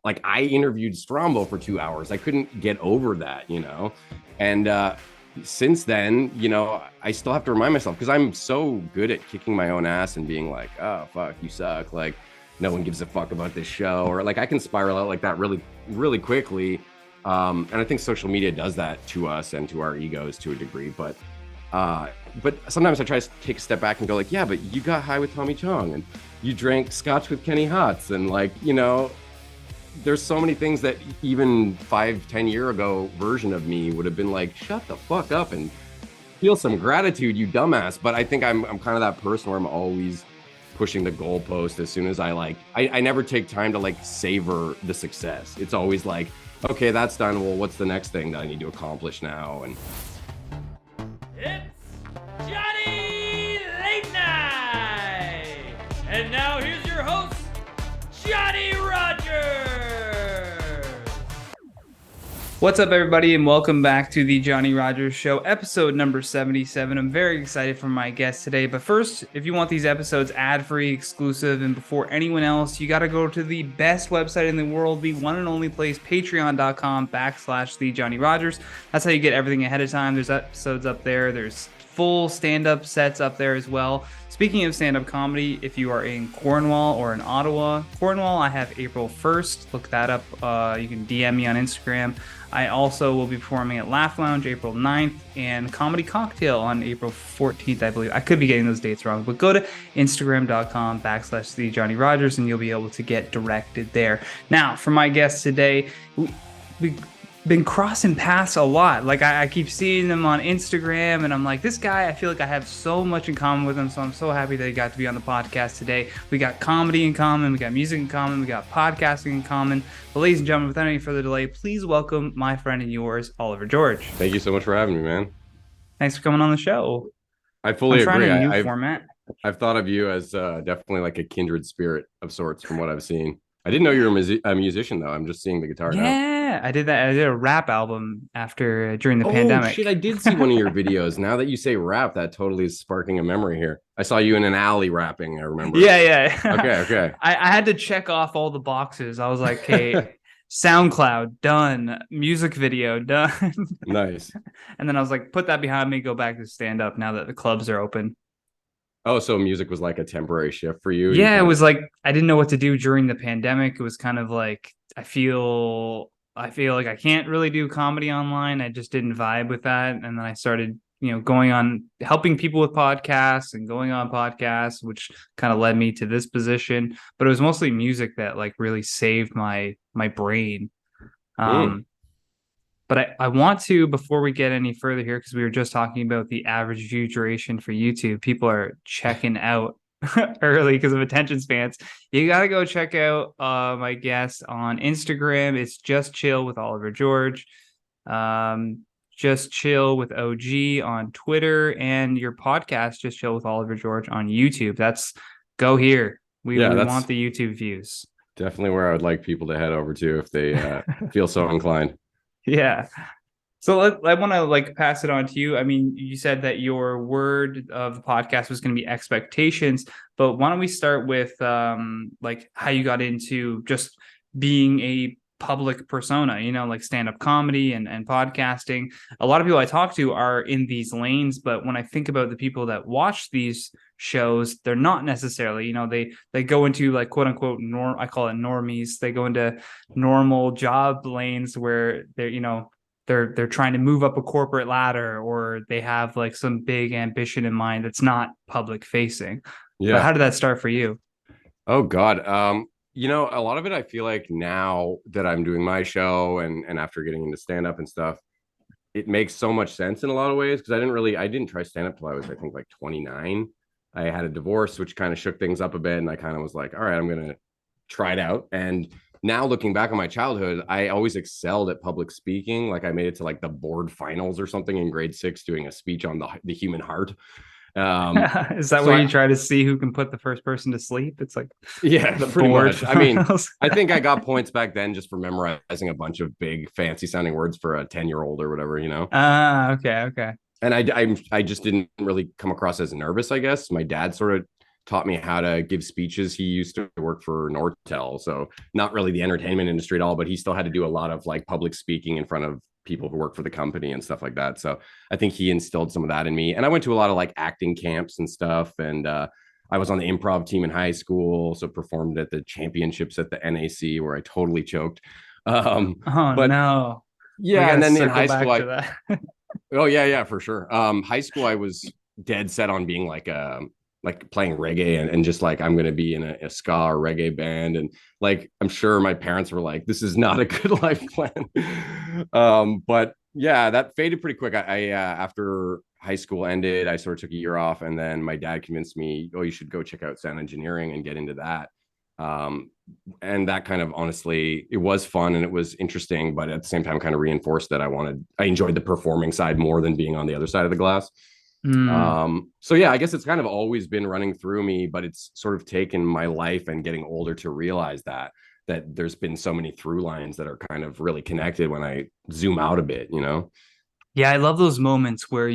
like I interviewed Strombo for 2 hours. I couldn't get over that, and since then, I still have to remind myself because I'm so good at kicking my own ass and being like, oh, fuck, you suck. Like, no one gives a fuck about this show. Or like I can spiral out like that really, really quickly. And I think social media does that to us and to our egos to a degree. But sometimes I try to take a step back and go like, yeah, but you got high with Tommy Chong and you drank scotch with Kenny Hotz. And like, there's so many things that even 5-10 year ago version of me would have been like, shut the fuck up and feel some gratitude, you dumbass. But I think I'm kind of that person where I'm always pushing the goalpost as soon as I never take time to like savor the success. It's always like, okay, that's done. Well, what's the next thing that I need to accomplish now? And it's Johnny Late Night! And now here's your host, Johnny Rogers! What's up, everybody, and welcome back to the Johnny Rogers Show, episode number 77. I'm very excited for my guest today, but first, if you want these episodes ad-free, exclusive, and before anyone else, you got to go to the best website in the world, the one and only place, patreon.com/the Johnny Rogers. That's how you get everything ahead of time. There's episodes up there. There's full stand-up sets up there as well. Speaking of stand-up comedy, if you are in Cornwall or in Ottawa, Cornwall, I have April 1st. Look that up. You can DM me on Instagram. I also will be performing at Laugh Lounge April 9th and Comedy Cocktail on April 14th, I believe. I could be getting those dates wrong, but go to Instagram.com/the Johnny Rogers and you'll be able to get directed there. Now, for my guest today, we've been crossing paths a lot. Like I keep seeing them on Instagram and I'm like, this guy, I feel like I have so much in common with him. So I'm so happy that he got to be on the podcast today. We got comedy in common. We got music in common. We got podcasting in common. But ladies and gentlemen, without any further delay, please welcome my friend and yours, Oliver George. thank you so much for having me, man. Thanks for coming on the show. I fully agree. A new format. I've thought of you as definitely like a kindred spirit of sorts from what I've seen. I didn't know you were a musician though. I'm just seeing the guitar now. Yeah, I did that. I did a rap album during the pandemic. Oh shit, I did see one of your videos. Now that you say rap, that totally is sparking a memory here. I saw you in an alley rapping, I remember. Yeah. Okay. I had to check off all the boxes. I was like, hey, SoundCloud, done. Music video, done. Nice. And then I was like, put that behind me, go back to stand up now that the clubs are open. Oh, so music was like a temporary shift for you? Yeah, it was like I didn't know what to do during the pandemic. It was kind of like I feel like I can't really do comedy online. I just didn't vibe with that. And then I started, going on helping people with podcasts and going on podcasts, which kind of led me to this position. But it was mostly music that like really saved my brain. But I want to, before we get any further here, because we were just talking about the average view duration for YouTube, people are checking out early because of attention spans. You got to go check out my guest on Instagram. It's Just Chill with Oliver George. Just Chill with OG on Twitter, and your podcast, Just Chill with Oliver George, on YouTube. Go here. We want the YouTube views. Definitely where I would like people to head over to if they feel so inclined. Yeah. So I want to like pass it on to you. I mean, you said that your word of the podcast was going to be expectations, but why don't we start with like how you got into just being a public persona, like stand-up comedy and podcasting. A lot of people I talk to are in these lanes, but when I think about the people that watch these shows, they're not necessarily, they go into like quote unquote I call it normies. They go into normal job lanes where they're trying to move up a corporate ladder, or they have like some big ambition in mind that's not public facing. Yeah. But how did that start for you? Oh God. A lot of it, I feel like now that I'm doing my show and after getting into stand-up and stuff, it makes so much sense in a lot of ways, because I didn't try stand-up till I was, I think, like 29. I had a divorce, which kind of shook things up a bit, and I kind of was like, all right, I'm going to try it out. And now looking back on my childhood, I always excelled at public speaking. Like I made it to like the board finals or something in grade 6 doing a speech on the human heart. Is that where you try to see who can put the first person to sleep? It's like, yeah, pretty much. I mean, I think I got points back then just for memorizing a bunch of big fancy sounding words for a 10-year-old or whatever, Okay. And I just didn't really come across as nervous, I guess. My dad sort of taught me how to give speeches. He used to work for Nortel, so not really the entertainment industry at all, but he still had to do a lot of like public speaking in front of people who work for the company and stuff like that. So I think he instilled some of that in me. And I went to a lot of like acting camps and stuff. And I was on the improv team in high school, so performed at the championships at the NAC where I totally choked. Oh But no. We yeah, got and to then in circle high school, back to that. oh yeah, for sure. High school, I was dead set on being like playing reggae and just like I'm gonna be in a ska or reggae band. And like I'm sure my parents were like, this is not a good life plan. But yeah, that faded pretty quick. I after high school ended, I sort of took a year off, and then my dad convinced me, oh, you should go check out sound engineering and get into that. Um, and that kind of honestly, it was fun and it was interesting, but at the same time, kind of reinforced that I enjoyed the performing side more than being on the other side of the glass. Mm. So yeah, I guess it's kind of always been running through me, but it's sort of taken my life and getting older to realize that there's been so many through lines that are kind of really connected when I zoom out a bit, you know? Yeah, I love those moments where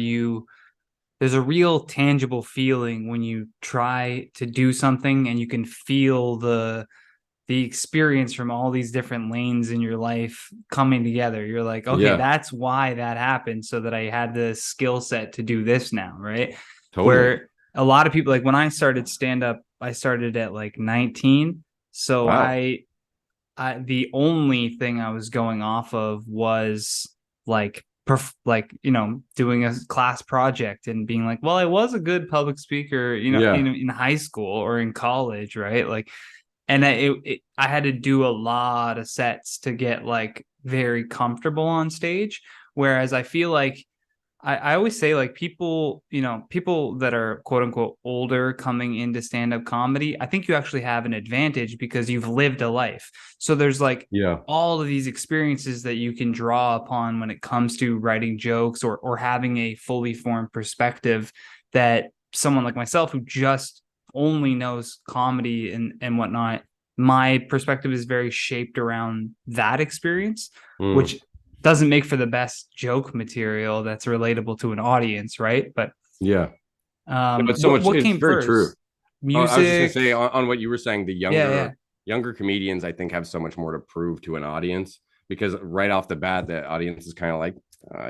there's a real tangible feeling when you try to do something and you can feel the experience from all these different lanes in your life coming together. You're like, okay, Yeah, that's why that happened, so that I had the skill set to do this now, right? totally. Where a lot of people, like when I started stand up, I started at like 19. So Wow. the only thing I was going off of was like doing a class project and being like, well, I was a good public speaker, Yeah. in high school or in college, right? Like, and I had to do a lot of sets to get like very comfortable on stage. Whereas I feel like I always say, like, people that are quote unquote older coming into stand-up comedy, I think you actually have an advantage because you've lived a life. So there's like Yeah. all of these experiences that you can draw upon when it comes to writing jokes or having a fully formed perspective that someone like myself who just only knows comedy and whatnot, my perspective is very shaped around that experience, Mm. which doesn't make for the best joke material that's relatable to an audience, right? But Yeah. No, it's so what much, what it's came very true. first? Oh, I was just gonna Music? say on what you were saying, the Yeah, yeah, younger comedians, I think, have so much more to prove to an audience because right off the bat, the audience is kind of like,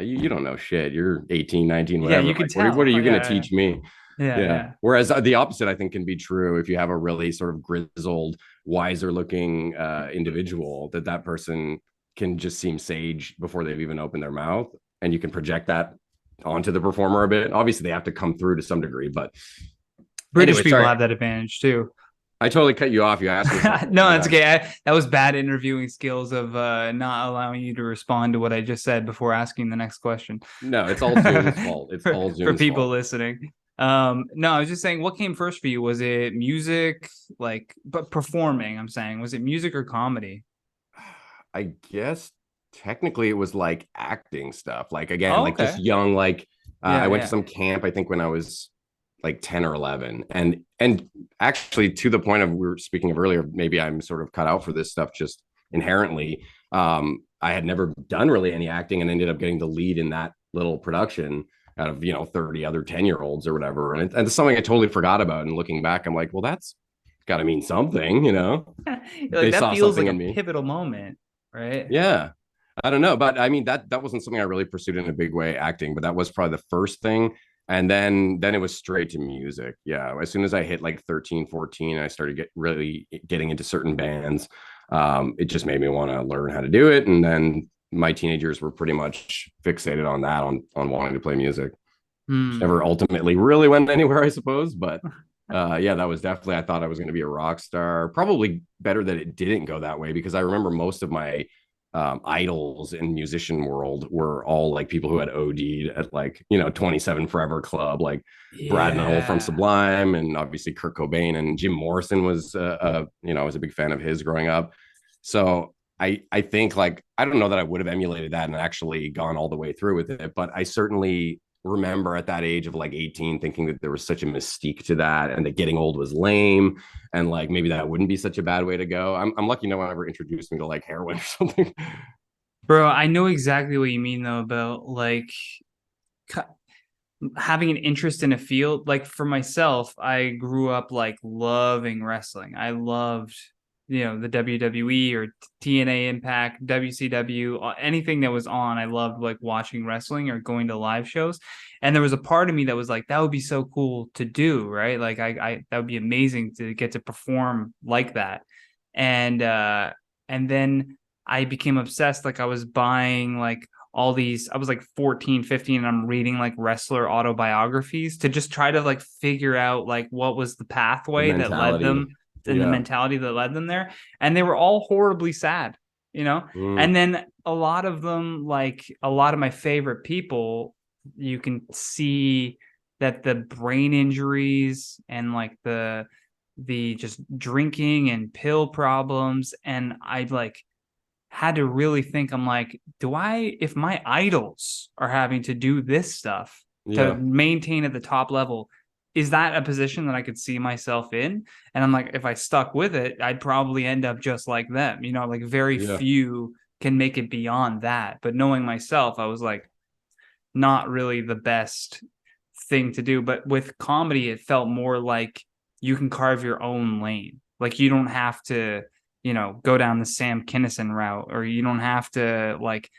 you don't know shit. You're 18, 19, yeah. whatever. You Like, could what are tell. you gonna Yeah, teach me? yeah, Yeah. yeah, Whereas the opposite, I think, can be true if you have a really sort of grizzled, wiser looking individual, that person can just seem sage before they've even opened their mouth, and you can project that onto the performer a bit. Obviously, they have to come through to some degree, but British anyway, people sorry, have that advantage too. I totally cut you off. You asked me something. No, that's Yeah. okay. That was bad interviewing skills of not allowing you to respond to what I just said before asking the next question. No, it's all Zoom's fault. It's all For Zoom's people fault. listening. No, I was just saying, what came first for you? Was it music, like, but performing? I'm saying, was it music or comedy? I guess technically it was like acting stuff. Like again, Oh, like just okay. young. Like I Yeah, went to yeah. some camp. I think when I was like 10 or 11, and actually to the point of we were speaking of earlier. Maybe I'm sort of cut out for this stuff just inherently. I had never done really any acting and ended up getting the lead in that little production out of 30 other 10-year-olds or whatever. And it's something I totally forgot about. And looking back, I'm like, well, that's got to mean something. Like They that saw feels like something a in me. pivotal moment, right? Yeah. I don't know, but I mean that wasn't something I really pursued in a big way, acting, but that was probably the first thing. And then it was straight to music. Yeah. As soon as I hit like 13, 14, I started really getting into certain bands. It just made me want to learn how to do it. And then my teenagers were pretty much fixated on that, on wanting to play music. Which Hmm. never ultimately really went anywhere, I suppose. But yeah, that was definitely, I thought I was going to be a rock star. Probably better that it didn't go that way because I remember most of my idols in musician world were all like people who had OD'd at like 27 Forever Club, like Brad Null from Yeah. Sublime, and obviously Kurt Cobain, and Jim Morrison was I was a big fan of his growing up. So I think, like, I don't know that I would have emulated that and actually gone all the way through with it, but I certainly remember at that age of like 18 thinking that there was such a mystique to that and that getting old was lame, and like maybe that wouldn't be such a bad way to go. I'm lucky no one ever introduced me to like heroin or something. Bro, I know exactly what you mean though about like having an interest in a field. Like for myself, I grew up like loving wrestling. I loved, the WWE or TNA Impact, WCW, anything that was on. I loved like watching wrestling or going to live shows. And there was a part of me that was like, that would be so cool to do, right? Like I that would be amazing to get to perform like that. And then I became obsessed. Like I was buying like all these, I was like 14, 15, and I'm reading like wrestler autobiographies to just try to like figure out like what was the The pathway that led mentality. them and the Yeah. mentality that led them there. And they were all horribly sad, you know? Mm, And then a lot of them, like a lot of my favorite people, you can see that the brain injuries and like the just drinking and pill problems. And I like had to really think, I'm like, if my idols are having to do this stuff to yeah. maintain at the top level, is that a position that I could see myself in? And I'm like, if I stuck with it, I'd probably end up just like them, like very Yeah. few can make it beyond that. But knowing myself, I was like, not really the best thing to do. But with comedy, it felt more like you can carve your own lane. Like you don't have to, go down the Sam Kinison route, or you don't have to like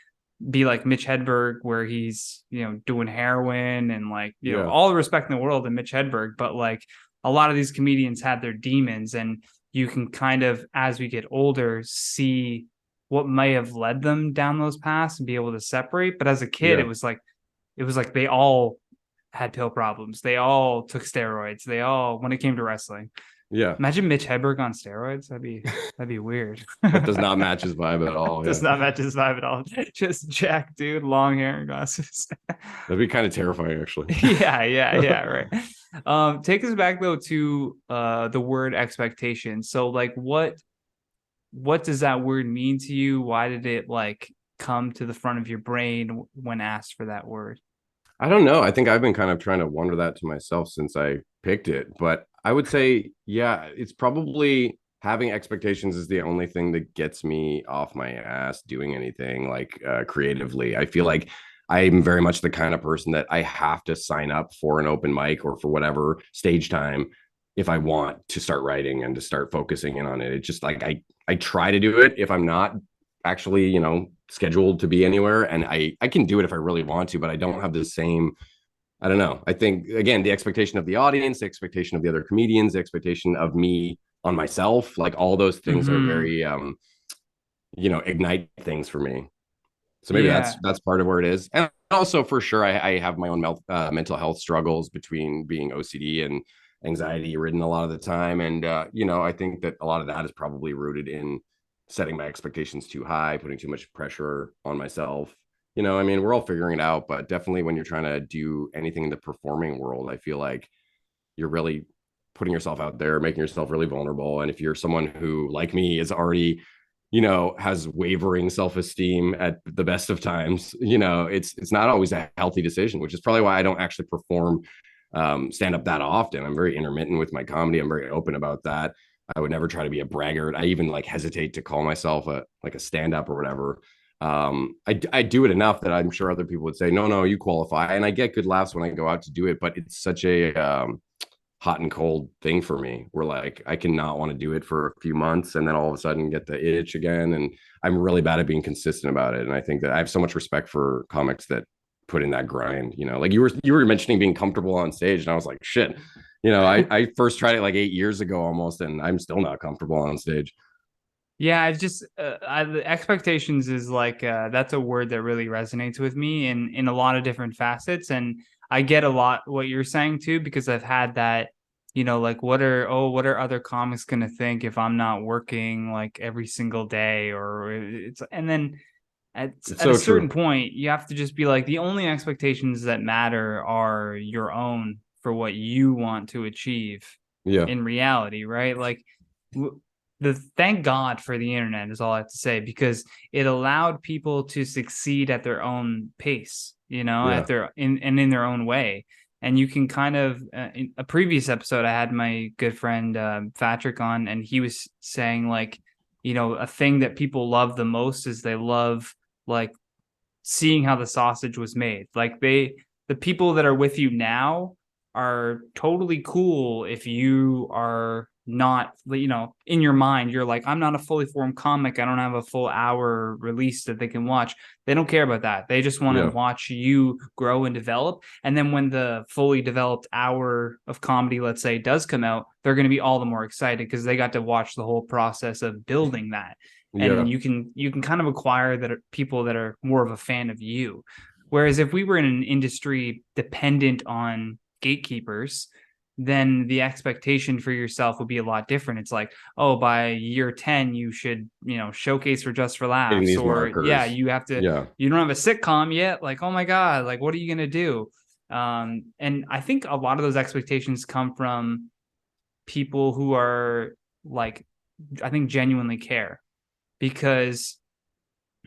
be like Mitch Hedberg, where he's, doing heroin and like, Yeah. all the respect in the world to Mitch Hedberg. But like a lot of these comedians had their demons, and you can kind of, as we get older, see what may have led them down those paths and be able to separate. But as a kid, Yeah. it was like they all had pill problems. They all took steroids. They all, when it came to wrestling. Yeah. Imagine Mitch Hedberg on steroids. That'd be weird. That does not match his vibe at all. Does Yeah. not match his vibe at all. Just Jack, dude, long hair and glasses. That'd be kind of terrifying, actually. Yeah, right. Take us back though to the word expectation. So like what does that word mean to you? Why did it like come to the front of your brain when asked for that word? I don't know. I think I've been kind of trying to wonder that to myself since I picked it. But I would say, yeah, it's probably having expectations is the only thing that gets me off my ass doing anything like creatively. I feel like I'm very much the kind of person that I have to sign up for an open mic or for whatever stage time if I want to start writing and to start focusing in on it. It's just like I try to do it if I'm not actually, scheduled to be anywhere, and I can do it if I really want to, but I don't have the same. I don't know. I think again, the expectation of the audience, the expectation of the other comedians, the expectation of me on myself, like all those things are Mm-hmm. very ignite things for me. So maybe Yeah. that's part of where it is. And also for sure I have my own mental health struggles between being OCD and anxiety ridden a lot of the time. And I think that a lot of that is probably rooted in setting my expectations too high, putting too much pressure on myself. I mean, we're all figuring it out, but definitely when you're trying to do anything in the performing world, I feel like you're really putting yourself out there, making yourself really vulnerable. And if you're someone who, like me, is already, has wavering self-esteem at the best of times, it's not always a healthy decision, which is probably why I don't actually perform stand up that often. I'm very intermittent with my comedy. I'm very open about that. I would never try to be a braggart. I even like hesitate to call myself a stand up or whatever. I do it enough that I'm sure other people would say, no, you qualify. And I get good laughs when I go out to do it, but it's such a hot and cold thing for me where like I cannot want to do it for a few months and then all of a sudden get the itch again. And I'm really bad at being consistent about it. And I think that I have so much respect for comics that put in that grind, like you were mentioning being comfortable on stage. And I was like, shit, I first tried it like 8 years ago almost, and I'm still not comfortable on stage. Yeah, I just the expectations is like that's a word that really resonates with me in a lot of different facets, and I get a lot what you're saying too because I've had that, like what are other comics gonna think if I'm not working like every single day, or it's and then It's at a so certain true. point you have to just be like the only expectations that matter are your own for what you want to achieve Yeah. in reality, right? Like the thank God for the internet is all I have to say because it allowed people to succeed at their own pace, at Yeah. in their own way. And you can kind of in a previous episode, I had my good friend Patrick on, and he was saying like, a thing that people love the most is they love like seeing how the sausage was made. Like the people that are with you now are totally cool if you are not, in your mind, you're like, I'm not a fully formed comic. I don't have a full hour release that they can watch. They don't care about that. They just want to watch you grow and develop. And then when the fully developed hour of comedy, let's say, does come out, they're going to be all the more excited because they got to watch the whole process of building that. And you can kind of acquire that people that are more of a fan of you. Whereas if we were in an industry dependent on gatekeepers, then the expectation for yourself would be a lot different. It's like, oh, by year 10, you should, showcase for Just for Laughs, or markers. You have to, you don't have a sitcom yet. Like, oh my God, like, what are you going to do? And I think a lot of those expectations come from people who are like, I think genuinely care, because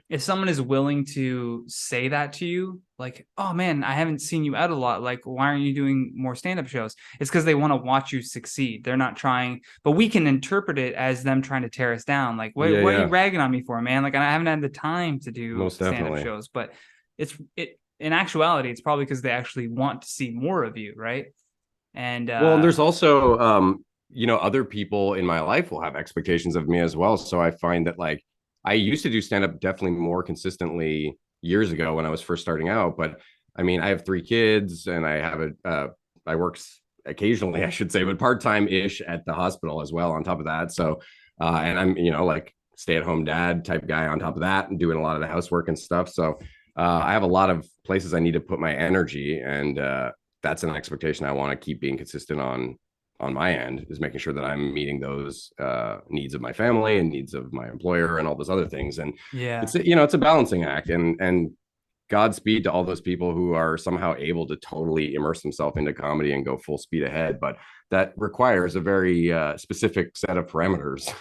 if someone is willing to say that to you, like, oh man, I haven't seen you out a lot. Like, why aren't you doing more stand-up shows? It's because they want to watch you succeed. They're not trying, but we can interpret it as them trying to tear us down. Like, what are you ragging on me for, man? Like, I haven't had the time to do stand-up shows, but in actuality, it's probably because they actually want to see more of you, right? And well, there's also other people in my life will have expectations of me as well. So I find that, like, I used to do stand-up definitely more consistently years ago when I was first starting out. But I mean, I have 3 kids and I have I work occasionally, I should say, but part-time-ish at the hospital as well on top of that. So, and I'm, like stay-at-home dad type guy on top of that and doing a lot of the housework and stuff. So I have a lot of places I need to put my energy, and that's an expectation I want to keep being consistent on my end, is making sure that I'm meeting those needs of my family and needs of my employer and all those other things. And it's a balancing act, and Godspeed to all those people who are somehow able to totally immerse themselves into comedy and go full speed ahead. But that requires a very specific set of parameters,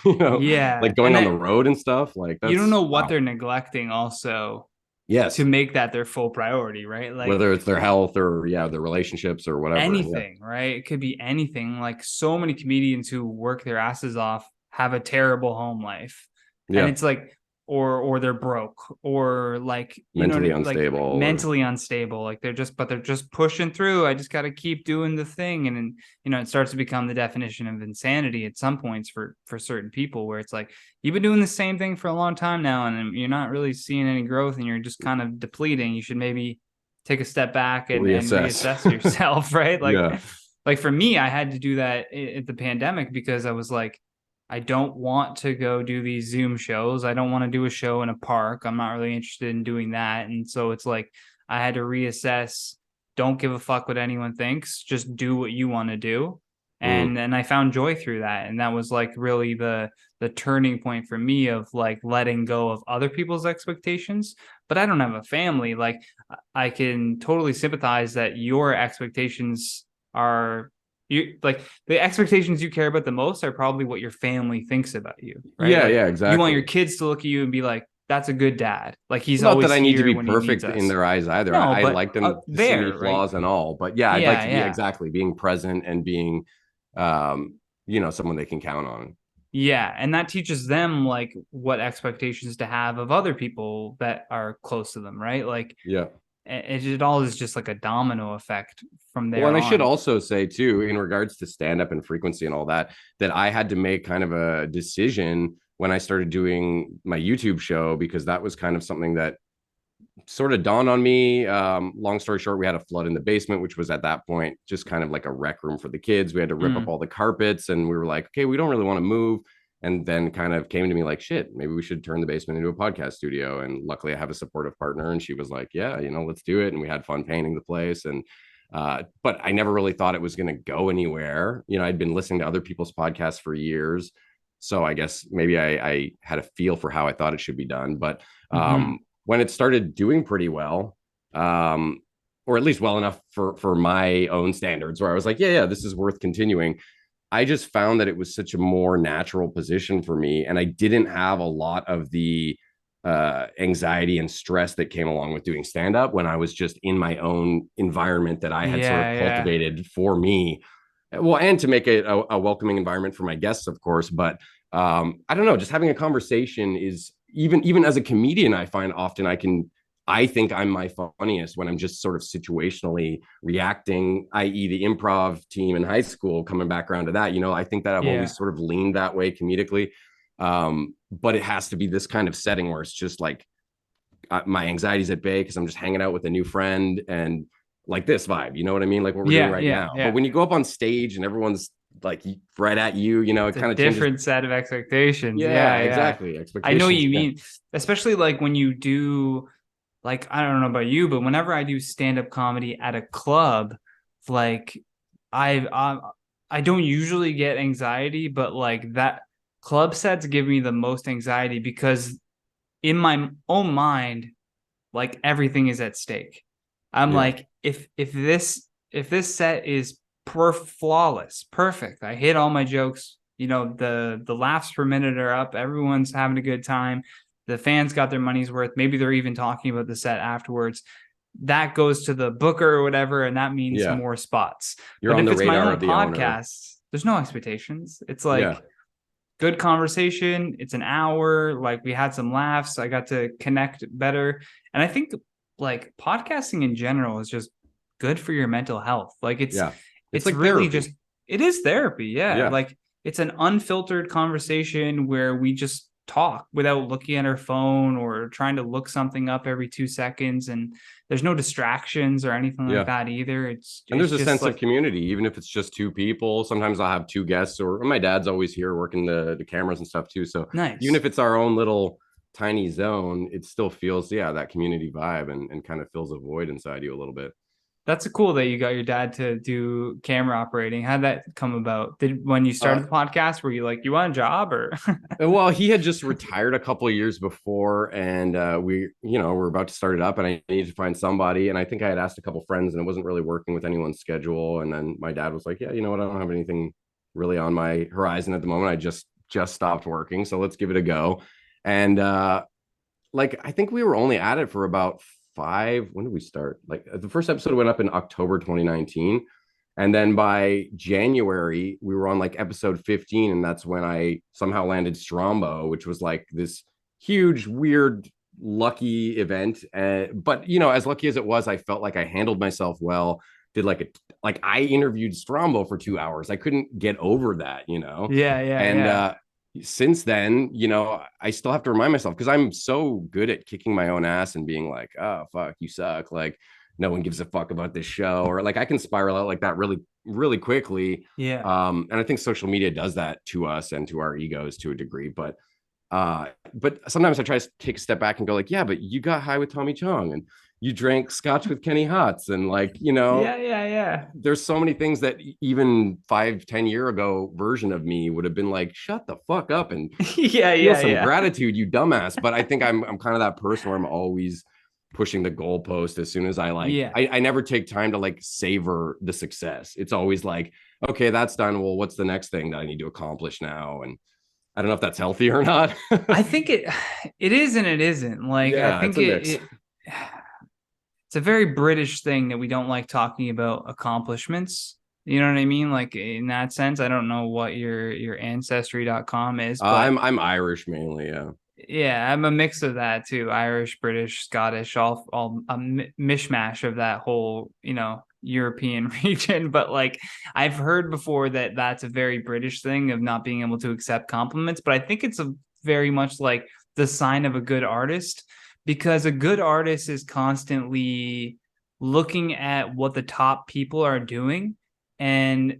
like going on the road and stuff. Like, that's, you don't know what they're neglecting also. Yes. To make that their full priority, right? Like, whether it's their health or their relationships or whatever. Anything, right? It could be anything. Like, so many comedians who work their asses off have a terrible home life. And it's like, or they're broke, or like mentally unstable. Like, mentally unstable. Like, they're just pushing through. I just got to keep doing the thing. And it starts to become the definition of insanity at some points for certain people, where it's like, you've been doing the same thing for a long time now, and you're not really seeing any growth, and you're just kind of depleting. You should maybe take a step back and reassess yourself, right? Like for me, I had to do that at the pandemic, because I was like, I don't want to go do these Zoom shows. I don't want to do a show in a park. I'm not really interested in doing that. And so it's like, I had to reassess. Don't give a fuck what anyone thinks. Just do what you want to do. And then I found joy through that. And that was like really the turning point for me, of like letting go of other people's expectations. But I don't have a family. Like, I can totally sympathize that your expectations are, like, the expectations you care about the most are probably what your family thinks about you, right? Yeah, exactly. You want your kids to look at you and be like, that's a good dad. Like, he's not always that I need to be here perfect in their eyes either. No, I like them to see me flaws and all, but I'd like to be exactly being present and being, someone they can count on. Yeah, and that teaches them like what expectations to have of other people that are close to them, right? Like, it all is just like a domino effect from there. Well, and I should also say too, in regards to stand-up and frequency and all that, that I had to make kind of a decision when I started doing my YouTube show, because that was kind of something that sort of dawned on me. Long story short, we had a flood in the basement, which was at that point just kind of like a rec room for the kids. We had to rip up all the carpets, and we were like, okay, we don't really want to move. And then kind of came to me like, shit, maybe we should turn the basement into a podcast studio. And luckily I have a supportive partner, and she was like, yeah, let's do it. And we had fun painting the place. And but I never really thought it was going to go anywhere. I'd been listening to other people's podcasts for years, so I guess maybe I had a feel for how I thought it should be done. But when it started doing pretty well, or at least well enough for my own standards, where I was like, yeah, this is worth continuing, I just found that it was such a more natural position for me. And I didn't have a lot of the anxiety and stress that came along with doing stand-up when I was just in my own environment that I had sort of cultivated for me. Well, and to make it a welcoming environment for my guests, of course. But I don't know, just having a conversation is, even as a comedian, I find often I can I think I'm my funniest when I'm just sort of situationally reacting, i.e., the improv team in high school, coming back around to that. I think that I've Yeah. always sort of leaned that way comedically. But it has to be this kind of setting where it's just like my anxiety's at bay because I'm just hanging out with a new friend and like this vibe. You know what I mean? Like what we're doing Yeah. right Yeah. now. But Yeah. when you go up on stage and everyone's like right at you, it It's a kind of changes. different set of expectations. Yeah, Yeah. Yeah. exactly. I know what Expectations. you Yeah. mean, especially like when you do, like, I don't know about you, but whenever I do stand-up comedy at a club, like I I don't usually get anxiety, but like that club sets give me the most anxiety because in my own mind, like everything is at stake. I'm Yeah. like, if this set is flawless, perfect. I hit all my jokes. The laughs per minute are up. Everyone's having a good time. The fans got their money's worth. Maybe they're even talking about the set afterwards. That goes to the booker or whatever, and that means Yeah. more spots. You're But on if the it's my radar own of the owner. podcast, there's no expectations. It's Yeah. like good conversation. It's an hour. Like we had some laughs. I got to connect better. And I think like podcasting in general is just good for your mental health. Like it's Yeah. It's it's like really just therapy. it is therapy. Yeah. Yeah. Like it's an unfiltered conversation where we just talk without looking at our phone or trying to look something up every 2 seconds. And there's no distractions or anything like Yeah. that either. It's And it's there's a just sense of like community, even if it's just two people. Sometimes I'll have two guests, or my dad's always here working the cameras and stuff too. So even nice. if it's our own little tiny zone, it still feels, yeah, that community vibe and kind of fills a void inside you a little bit. That's cool that you got your dad to do camera operating. How'd that come about? Did when you Uh, started the podcast, were you like, you want a job or? well, he had just retired a couple of years before, and we're about to start it up, and I needed to find somebody. And I think I had asked a couple friends, and it wasn't really working with anyone's schedule. And then my dad was like, "Yeah, you know what? I don't have anything really on my horizon at the moment. I just stopped working, so let's give it a go." And like I think we were only at it for about five. When did we start? Like the first episode went up in October 2019. And then by January, we were on like episode 15. And that's when I somehow landed Strombo, which was like this huge, weird, lucky event. But, as lucky as it was, I felt like I handled myself well. Did like I interviewed Strombo for 2 hours. I couldn't get over that. Yeah, yeah, And yeah. since then, I still have to remind myself because I'm so good at kicking my own ass and being like, oh, fuck, you suck. Like, no one gives a fuck about this show. Or like I can spiral out like that really, really quickly. Yeah. And I think social media does that to us and to our egos to a degree. But sometimes I try to take a step back and go like, yeah, but you got high with Tommy Chong and you drank scotch with Kenny Hotz. And like, Yeah, yeah, yeah. there's so many things that even 5-10 year ago version of me would have been like, shut the fuck up and Yeah, feel yeah, some yeah. gratitude, you dumbass. But I think I'm kind of that person where I'm always pushing the goalpost as soon as I like Yeah. I never take time to like savor the success. It's always like, okay, that's done. Well, what's the next thing that I need to accomplish now? And I don't know if that's healthy or not. I think it is and it isn't. Like I Yeah, it's think a mix. it's a very British thing that we don't like talking about accomplishments. You know what I mean? Like in that sense, I don't know what your ancestry.com is, but I'm Irish mainly. Yeah. yeah, I'm a mix of that too. Irish, British, Scottish, all a mishmash of that whole, European region. But like I've heard before that that's a very British thing of not being able to accept compliments. But I think it's a very much like the sign of a good artist because a good artist is constantly looking at what the top people are doing and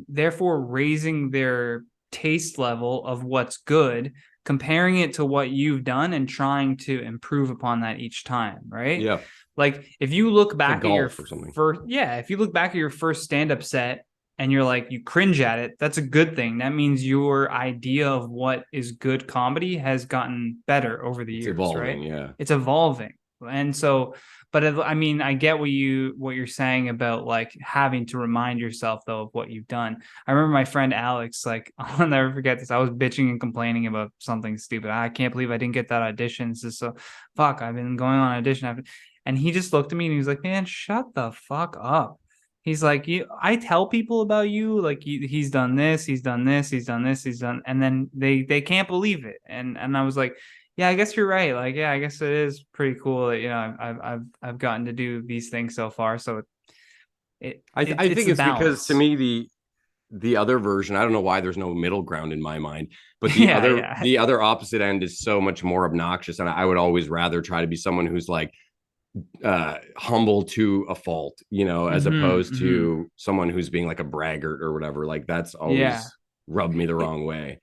therefore raising their taste level of what's good, comparing it to what you've done and trying to improve upon that each time, right? Yeah. Like if you look It's like back at your golf or something. if you look back at your first stand-up set and you're like you cringe at it, that's a good thing. That means your idea of what is good comedy has gotten better over the It's years, evolving. right? Yeah. It's evolving. And so but I mean, I get what you're saying about like having to remind yourself though of what you've done. I remember my friend Alex, like I'll never forget this. I was bitching and complaining about something stupid. I can't believe I didn't get that audition. This is so fuck. I've been going on audition after, and he just looked at me and he was like, "Man, shut the fuck up." He's like, I tell people about you, like he's done this, he's done this, he's done this, he's done, and then they can't believe it. And I was like, Yeah, I guess you're right. Like, yeah, I guess it is pretty cool that, you know, I've gotten to do these things so far. So I it's think the it's because to balance. me the other version, I don't know why there's no middle ground in my mind, but Yeah, yeah. the other opposite end is so much more obnoxious, and I would always rather try to be someone who's like humble to a fault, you know, as opposed Hmm. to someone who's being like a braggart or whatever. Like that's Yeah. always rubbed me the It, wrong way.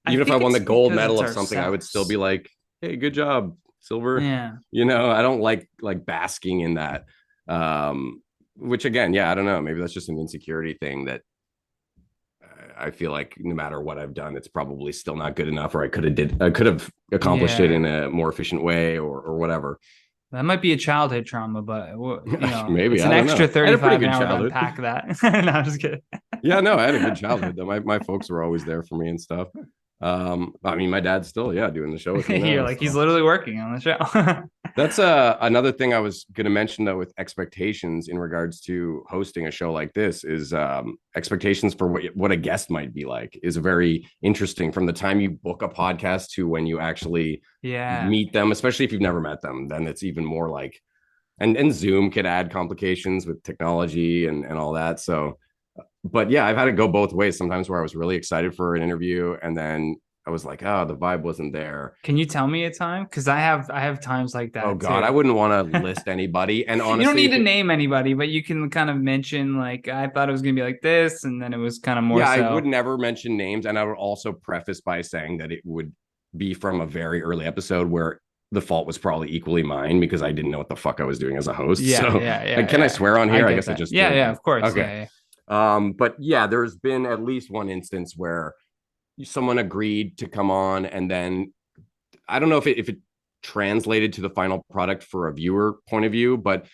I Even if I think won it's the gold because medal it's of something, I would still be ourselves. like, hey, good job, silver. Yeah. You know, I don't like basking in that. Which again, yeah, I don't know. Maybe that's just an insecurity thing that I feel like no matter what I've done, it's probably still not good enough, or I could have accomplished it Yeah. in a more efficient way, or whatever. That might be a childhood trauma, but you know, Maybe it's I an don't extra know. I had a pretty 35 an good hour to childhood. unpack that. No, I'm just kidding. Yeah, no, I had a good childhood though. My folks were always there for me and stuff. I mean, my dad's still, yeah, doing the show with me You're now. like, he's So literally working on the show. that's another thing I was going to mention though with expectations in regards to hosting a show like this is expectations for what a guest might be like is very interesting from the time you book a podcast to when you actually Yeah. meet them, especially if you've never met them. Then it's even more like, and Zoom could add complications with technology and all that. So but yeah, I've had it go both ways sometimes where I was really excited for an interview and then I was like, oh, the vibe wasn't there. Can you tell me a time? Because I have times like Oh that God, I too. wouldn't want to list anybody. And You don't honestly, need if to it, name anybody, but you can kind of mention like I thought it was gonna be like this, and then it was kind of more yeah, I would so. never mention names. And I would also preface by saying that it would be from a very early episode where the fault was probably equally mine because I didn't know what the fuck I was doing as a host. Yeah, So yeah, like, yeah, can I yeah. swear on I here? I get guess I that. just Yeah, did, yeah, but of course. okay. Yeah, yeah. But yeah, there's been at least one instance where someone agreed to come on and then I don't know if it translated to the final product for a viewer point of view, but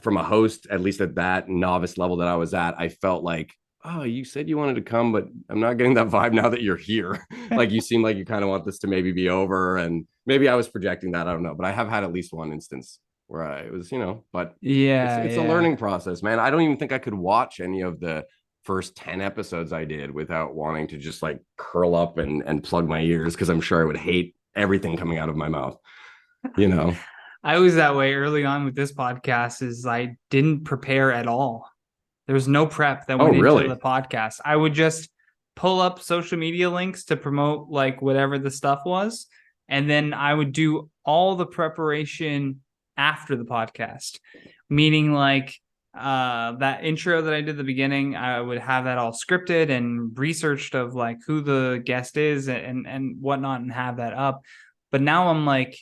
from a host, at least at that novice level that I was at, I felt like, oh, you said you wanted to come, but I'm not getting that vibe now that you're here. Like you seem like you kind of want this to maybe be over, and maybe I was projecting that. I don't know, but I have had at least one instance where I was, you know, but Yeah, it's a yeah. learning process, man. I don't even think I could watch any of the first 10 episodes I did without wanting to just like curl up and plug my ears because I'm sure I would hate everything coming out of my mouth, you know? I was that way early on with this podcast. Is I didn't prepare at all. There was no prep that Oh, went into the really? podcast. I would just pull up social media links to promote like whatever the stuff was. And then I would do all the preparation after the podcast, meaning like that intro that I did at the beginning, I would have that all scripted and researched of like who the guest is and whatnot and have that up. But now I'm like,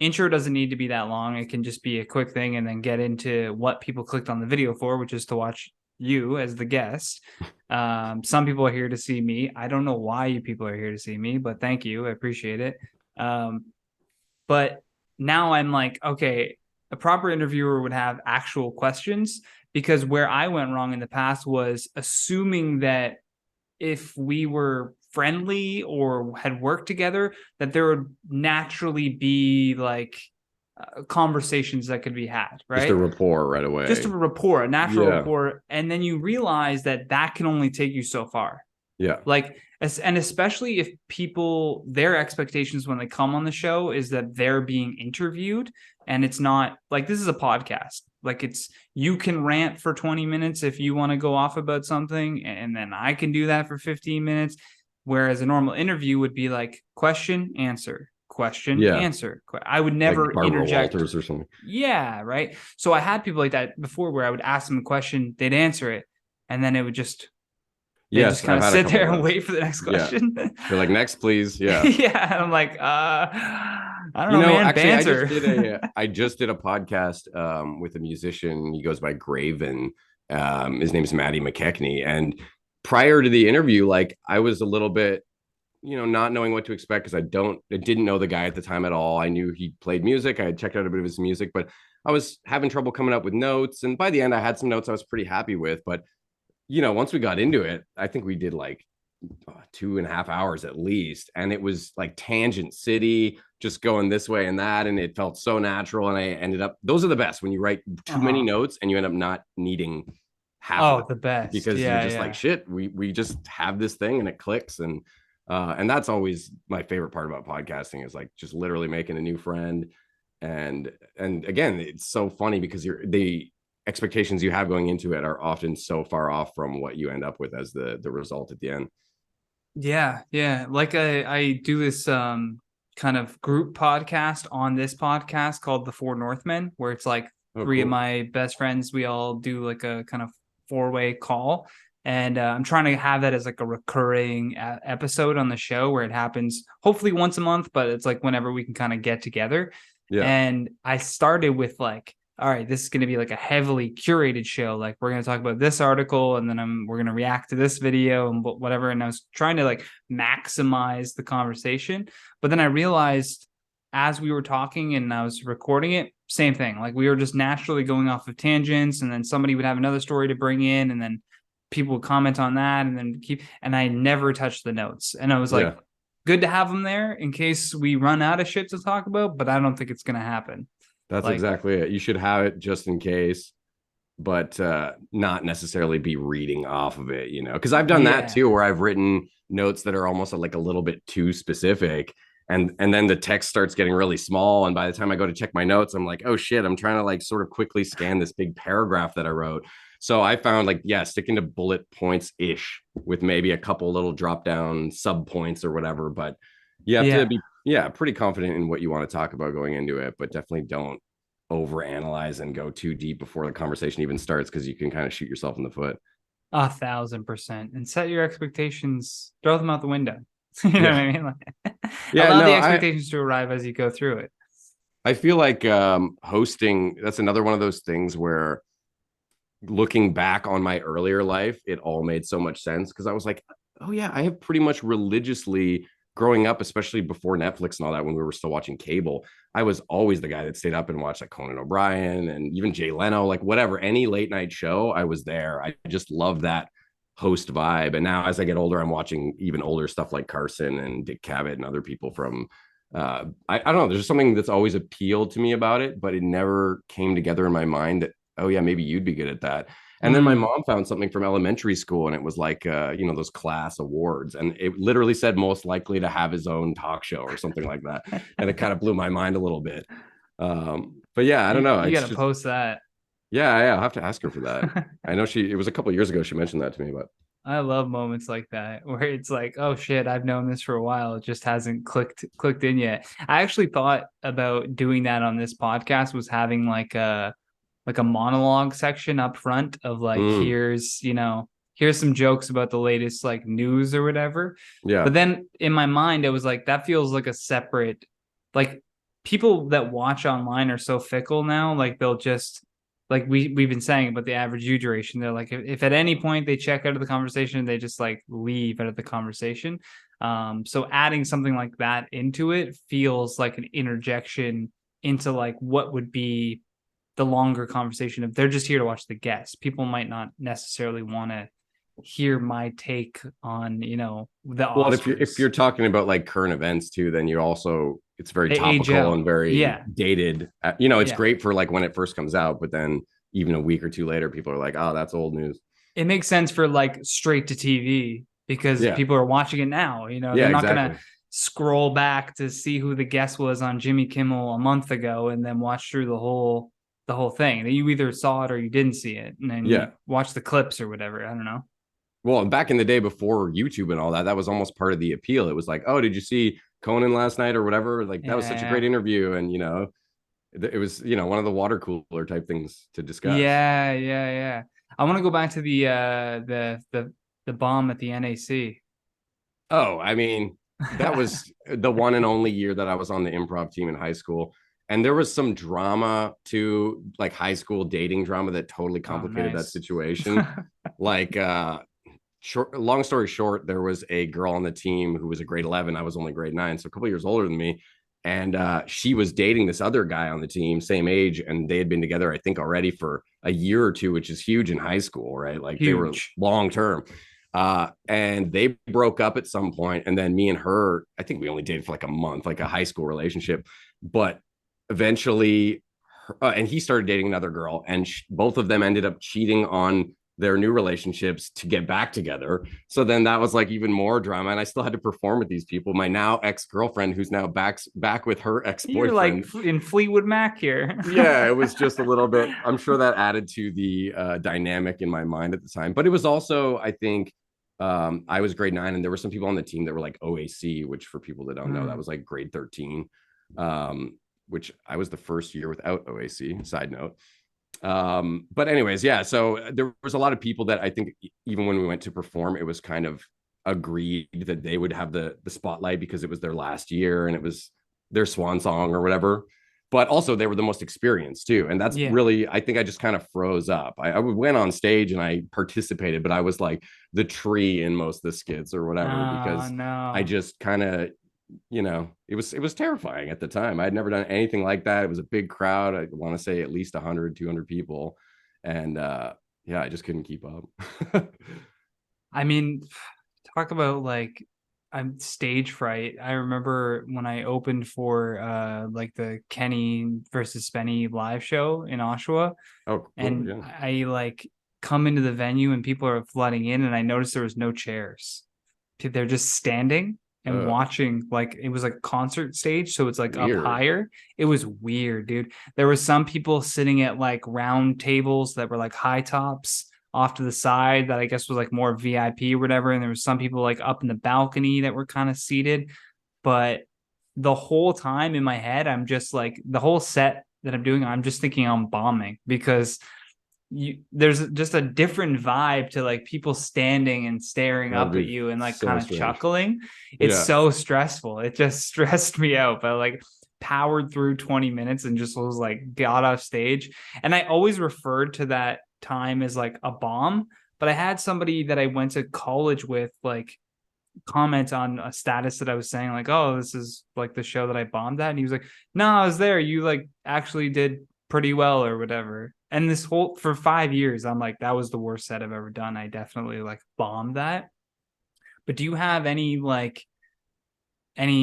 intro doesn't need to be that long. It can just be a quick thing and then get into what people clicked on the video for, which is to watch you as the guest. Some people are here to see me. I don't know why you people are here to see me, but thank you. I appreciate it. But now I'm like, okay, a proper interviewer would have actual questions because where I went wrong in the past was assuming that if we were friendly or had worked together, that there would naturally be like conversations that could be had, Just a right? rapport right Just a away. rapport, a natural Yeah. rapport. And then you realize that that can only take you so far. Yeah. Like, and especially if people, their expectations when they come on the show is that they're being interviewed and it's not like this is a podcast. Like it's, you can rant for 20 minutes if you want to go off about something, and then I can do that for 15 minutes. Whereas a normal interview would be like question, answer, question, Yeah. answer. I would Like never Barbara interject. Walters or something. Yeah, right. So I had people like that before where I would ask them a question, they'd answer it, and then it would just they just Yes, kind I've of had a sit couple there of and those. wait for the next Yeah. question. They're like, next, please. Yeah. Yeah, I'm like, I don't You know, know, man, actually, banter. I just did a podcast with a musician. He goes by Graven. His name's Matty McKechnie. And prior to the interview, like I was a little bit, you know, not knowing what to expect because I didn't know the guy at the time at all. I knew he played music. I had checked out a bit of his music, but I was having trouble coming up with notes. And by the end, I had some notes I was pretty happy with. But you know, once we got into it, I think we did like 2.5 hours at least. And it was like tangent city, just going this way and that. And it felt so natural. And I ended up, those are the best when you write too many Uh-huh. notes and you end up not needing half of Oh, them the best. because you're Yeah, just like, yeah. shit, we just have this thing and it clicks. And And that's always my favorite part about podcasting is like just literally making a new friend. And again, it's so funny because the expectations you have going into it are often so far off from what you end up with as the result at the end. Yeah, yeah. Like I do this kind of group podcast on this podcast called The Four Northmen, where it's like Oh, three of cool. my best friends. We all do like a kind of four-way call, and I'm trying to have that as like a recurring episode on the show where it happens hopefully once a month, but it's like whenever we can kind of get together. Yeah. And I started with like, all right, this is going to be like a heavily curated show. Like we're going to talk about this article, and then we're going to react to this video and whatever. And I was trying to like maximize the conversation, but then I realized as we were talking and I was recording it, same thing. Like we were just naturally going off of tangents, and then somebody would have another story to bring in, and then people would comment on that, and then and I never touched the notes. And I was like, Yeah. good to have them there in case we run out of shit to talk about, but I don't think it's going to happen. That's Like, exactly it. You should have it just in case, but not necessarily be reading off of it, because I've done that yeah, too, where I've written notes that are almost like a little bit too specific. And then the text starts getting really small. And by the time I go to check my notes, I'm like, oh shit, I'm trying to like sort of quickly scan this big paragraph that I wrote. So I found like, yeah, sticking to bullet points ish with maybe a couple little drop down sub points or whatever. But you have to yeah. be, yeah, pretty confident in what you want to talk about going into it, but definitely don't overanalyze and go too deep before the conversation even starts because you can kind of shoot yourself in the foot. 1,000%. And set your expectations, throw them out the window. You know what Yeah. I mean? Like, Yeah, allow the no, expectations to arrive as you go through it. I feel like hosting, that's another one of those things where looking back on my earlier life, it all made so much sense because I was like, oh yeah, I have pretty much religiously growing up, especially before Netflix and all that, when we were still watching cable, I was always the guy that stayed up and watched like Conan O'Brien and even Jay Leno, like whatever, any late night show, I was there. I just love that host vibe. And now as I get older, I'm watching even older stuff like Carson and Dick Cavett and other people from I don't know, there's something that's always appealed to me about it, but it never came together in my mind that, oh yeah, maybe you'd be good at that. And then my Mm. mom found something from elementary school, and it was like, those class awards, and it literally said most likely to have his own talk show or something like that, and it kind of blew my mind a little bit. But yeah, I don't know. You got It's to just, post that. yeah, I'll have to ask her for that. I know it was a couple of years ago she mentioned that to me, but I love moments like that where it's like, oh shit, I've known this for a while. It just hasn't clicked in yet. I actually thought about doing that on this podcast, was having like a monologue section up front of like, mm, here's some jokes about the latest like news or whatever. yeah, But then in my mind, it was like, that feels like a separate, like, people that watch online are so fickle now. Like they'll just, like we've been saying about the average view duration, they're like, if at any point they check out of the conversation, they just like leave out of the conversation. So adding something like that into it feels like an interjection into like what would be the longer conversation. If they're just here to watch the guests, people might not necessarily want to hear my take on, the well, if Oscars. you're talking about like current events too, then you also, it's very They age topical and out. very Yeah. dated. It's Yeah. great for like when it first comes out, but then even a week or two later, people are like, oh, that's old news. It makes sense for like straight to TV because Yeah, people are watching it now. yeah, They're not going to exactly. scroll back to see who the guest was on Jimmy Kimmel a month ago and then watch through the whole thing. You either saw it or you didn't see it, and then you Yeah. watch the clips or whatever. I don't know. Well, back in the day before YouTube and all that, that was almost part of the appeal. It was like, oh, did you see Conan last night or whatever? Like that was such a great Yeah. interview, and it was one of the water cooler type things to discuss. Yeah, yeah, yeah. I want to go back to the bomb at the NAC. Oh, I mean, that was the one and only year that I was on the improv team in high school. And there was some drama to like high school dating drama that totally Oh, complicated that nice. situation. Like, long story short, there was a girl on the team who was a grade 11. I was only grade 9, so a couple years older than me. And she was dating this other guy on the team, same age, and they had been together, I think, already for a year or two, which is huge in high school, right? Like they were Huge. long term. And they broke up at some point, and then me and her, I think we only dated for like a month, like a high school relationship. But eventually, and he started dating another girl, and both of them ended up cheating on their new relationships to get back together. So then that was like even more drama. And I still had to perform with these people. My now ex-girlfriend, who's now back with her You're like ex-boyfriend. in Fleetwood Mac here. Yeah, it was just a little bit. I'm sure that added to the dynamic in my mind at the time. But it was also, I think, I was grade 9, and there were some people on the team that were like OAC, which for people that don't know, that was like grade 13, which I was the first year without OAC. Side note. But anyways, yeah. So there was a lot of people that I think even when we went to perform, it was kind of agreed that they would have the spotlight because it was their last year and it was their swan song or whatever. But also they were the most experienced too. And that's Yeah. really, I think I just kind of froze up. I went on stage and I participated, but I was like the tree in most of the skits or whatever, Oh because I no. just kind of, it was terrifying at the time. I'd never done anything like that. It was a big crowd. I want to say at least 100, 200 people. And yeah, I just couldn't keep up. I mean, talk about like I'm stage fright. I remember when I opened for like the Kenny versus Spenny live show in Oshawa, Oh, cool. and Yeah. I like come into the venue and people are flooding in, and I noticed there was no chairs. They're just standing and watching, like it was like a concert stage, so it's like up Weird. higher. It was weird, dude. There were some people sitting at like round tables that were like high tops off to the side that I guess was like more VIP or whatever, and there was some people like up in the balcony that were kind of seated. But the whole time in my head, I'm just like the whole set that I'm doing, I'm just thinking I'm bombing because there's just a different vibe to like people standing and staring That'd up at be you and like so kind of strange. chuckling. It's Yeah. so stressful. It just stressed me out. But like powered through 20 minutes and just was like got off stage. And I always referred to that time as like a bomb. But I had somebody that I went to college with like comment on a status that I was saying like, oh, this is like the show that I bombed at. And he was like, no, I was there. You like actually did pretty well or whatever. And this whole for 5 years, I'm like, that was the worst set I've ever done. I definitely like bombed that. But do you have any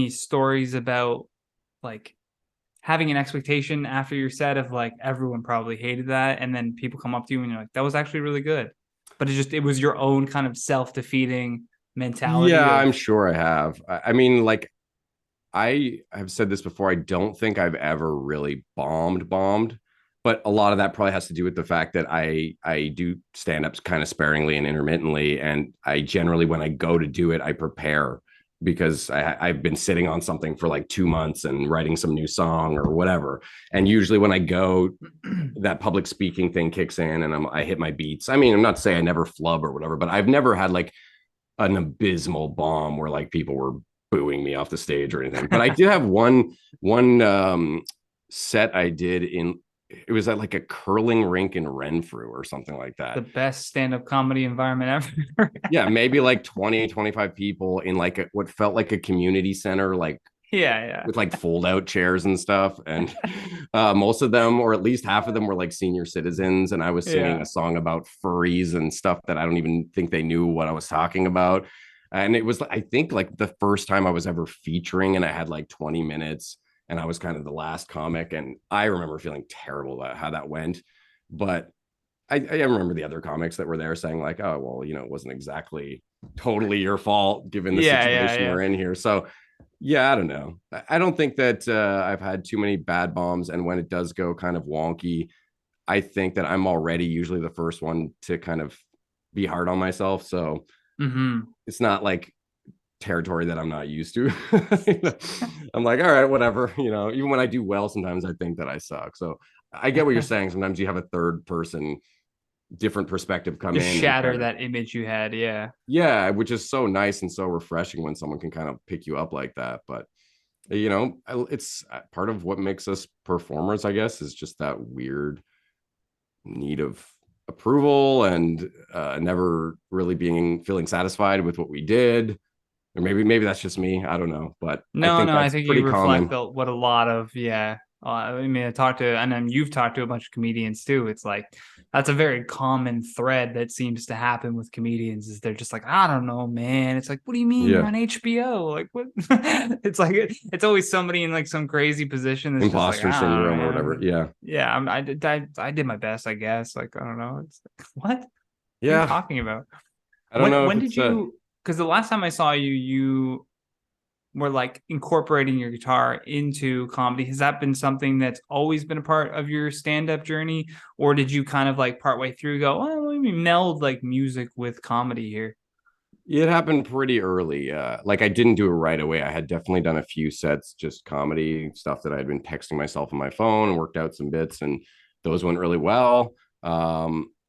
stories about like having an expectation after your set of like everyone probably hated that, and then people come up to you and you're like, that was actually really good. But it was your own kind of self-defeating mentality Yeah, of I'm sure I have. I mean, like, I have said this before. I don't think I've ever really bombed, but a lot of that probably has to do with the fact that I do stand ups kind of sparingly and intermittently, and I generally when I go to do it, I prepare because I've been sitting on something for like 2 months and writing some new song or whatever. And usually when I go, that public speaking thing kicks in, and I hit my beats. I mean, I'm not saying I never flub or whatever, but I've never had like an abysmal bomb where like people were booing me off the stage or anything. But I did have one set I did in, it was at like a curling rink in Renfrew or something like the that. best stand-up comedy environment ever. Yeah, maybe like 20, 25 people in like what felt like a community center, like Yeah. with like fold out chairs and stuff. And most of them, or at least half of them, were like senior citizens. And I was singing Yeah. a song about furries and stuff that I don't even think they knew what I was talking about. And it was, I think, like the first time I was ever featuring, and I had like 20 minutes and I was kind of the last comic. And I remember feeling terrible about how that went. But I remember the other comics that were there saying, like, oh, well, it wasn't exactly totally your fault given the situation Yeah. we're in here. So yeah, I don't know. I don't think that I've had too many bad bombs. And when it does go kind of wonky, I think that I'm already usually the first one to kind of be hard on myself. So it's not like territory that I'm not used to. I'm like, all right, whatever. Even when I do well, sometimes I think that I suck. So I get what you're saying. Sometimes you have a third person, different perspective come Just in and shatter kind of, that image you had. Yeah. yeah, which is so nice and so refreshing when someone can kind of pick you up like that. But it's part of what makes us performers, I guess, is just that weird need of approval and never really feeling satisfied with what we did. Or maybe that's just me. I don't know, but I No, think I that's think pretty you reflect common. what a lot of, yeah. I mean, and then you've talked to a bunch of comedians too. It's like that's a very common thread that seems to happen with comedians is they're just like, I don't know, man. It's like, what do you mean you're Yeah, on HBO? Like, what? It's like it's always somebody in like some crazy position that's just like, imposter I don't know, syndrome or whatever. man. Yeah, Yeah, I did my best, I guess. Like, I don't know. It's like, what? What are you Yeah. talking about? I don't know if When did it's you? Because the last time I saw you, you were like incorporating your guitar into comedy. Has that been something that's always been a part of your stand-up journey, or did you kind of like partway through go, well, let me meld like music with comedy here? it happened pretty early. Like I didn't do it right away. I had definitely done a few sets, just comedy stuff that I had been texting myself on my phone and worked out some bits, and those went really well.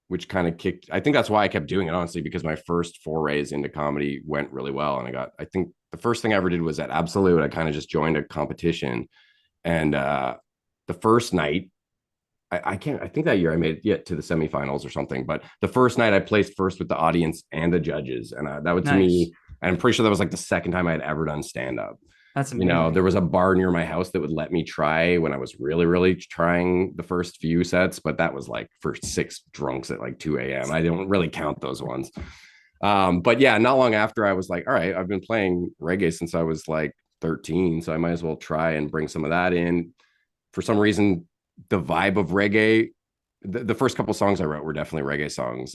Which kind of kicked. I think that's why I kept doing it, honestly, because my first forays into comedy went really well, and I think the first thing I ever did was at Absolute. I kind of just joined a competition, and the first night I can't. I think that year I made it to the semifinals or something. But the first night I placed first with the audience and the judges, and that was to Nice. me. And I'm pretty sure that was like the second time I had ever done stand up. That's There amazing. was a bar near my house that would let me try when I was really, really trying the first few sets, but that was like for six drunks at like 2 a.m. I don't really count those ones. But yeah, not long after I was like, all right, I've been playing reggae since I was like 13, so I might as well try and bring some of that in. For some reason, the vibe of reggae, the first couple songs I wrote were definitely reggae songs,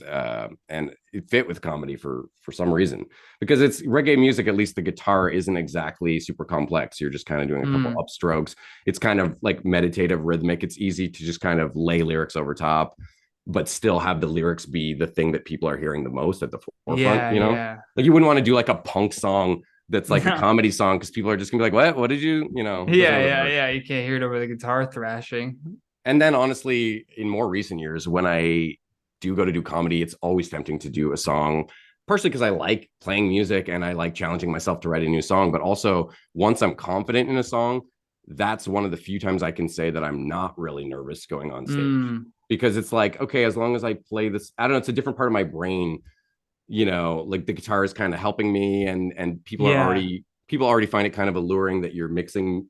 and it fit with comedy for some reason because it's reggae music. At least the guitar isn't exactly super complex. You're just kind of doing a couple Mm. upstrokes. It's kind of like meditative, rhythmic. It's easy to just kind of lay lyrics over top, but still have the lyrics be the thing that people are hearing the most at the forefront. Yeah, yeah. Like you wouldn't want to do like a punk song that's like a No. comedy song because people are just gonna be like, "What? What did you? It doesn't Yeah, really yeah, work." yeah. You can't hear it over the guitar thrashing. And then honestly, in more recent years, when I do go to do comedy, it's always tempting to do a song, partially because I like playing music and I like challenging myself to write a new song. But also, once I'm confident in a song, that's one of the few times I can say that I'm not really nervous going on stage Mm. because it's like, okay, as long as I play this, I don't know, it's a different part of my brain, like the guitar is kind of helping me, and Yeah. people already find it kind of alluring that you're mixing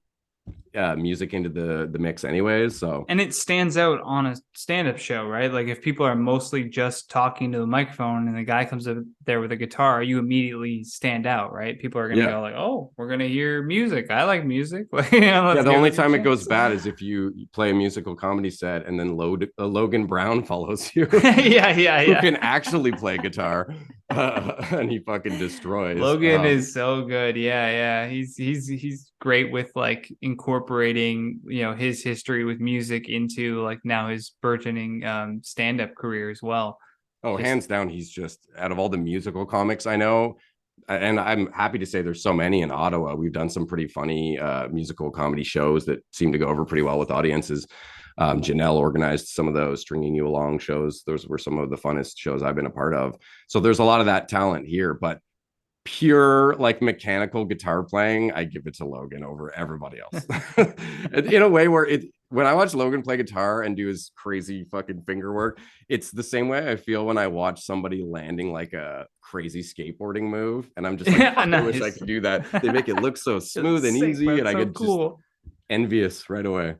music into the mix anyways. So And it stands out on a stand-up show, right? Like if people are mostly just talking to the microphone and the guy comes up there with a guitar, you immediately stand out, right? People are gonna yeah. go like, "Oh, we're gonna hear music. I like music. Like, Yeah, let's the give only this a time it goes chance." bad is if you play a musical comedy set and then Logan Brown follows you, Yeah, yeah, who yeah. can actually play guitar, and he fucking destroys. Logan is so good. Yeah, yeah. He's great with like incorporating, his history with music into like now his burgeoning stand-up career as well. Oh, Just hands down, he's just out of all the musical comics I know, and I'm happy to say there's so many in Ottawa. We've done some pretty funny musical comedy shows that seem to go over pretty well with audiences. Janelle organized some of those Stringing You Along shows. Those were some of the funnest shows I've been a part of. So there's a lot of that talent here, but pure like mechanical guitar playing, I give it to Logan over everybody else. In a way where when I watch Logan play guitar and do his crazy fucking finger work, it's the same way I feel when I watch somebody landing like a crazy skateboarding move. And I'm just like, yeah, fuck, I wish I nice. could do that. They make it look so smooth and Sick, easy, and that's I so get just cool. envious right away.